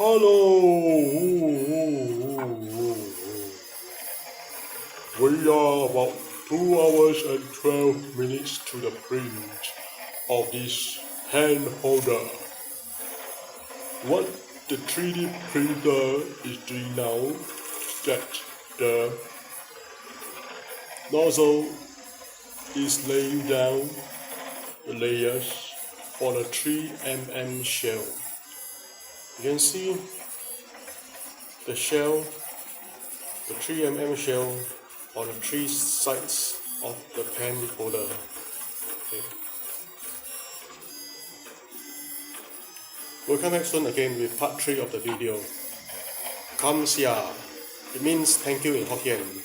Hello! We are about 2 hours and 12 minutes to the print of this hand holder. What the 3D printer is doing now is that the nozzle is laying down the layers for the 3mm shell. You can see the shell, the 3mm shell on the 3 sides of the pen holder. Okay. We'll come back soon again with part 3 of the video. Kamsia. It means thank you in Hokkien.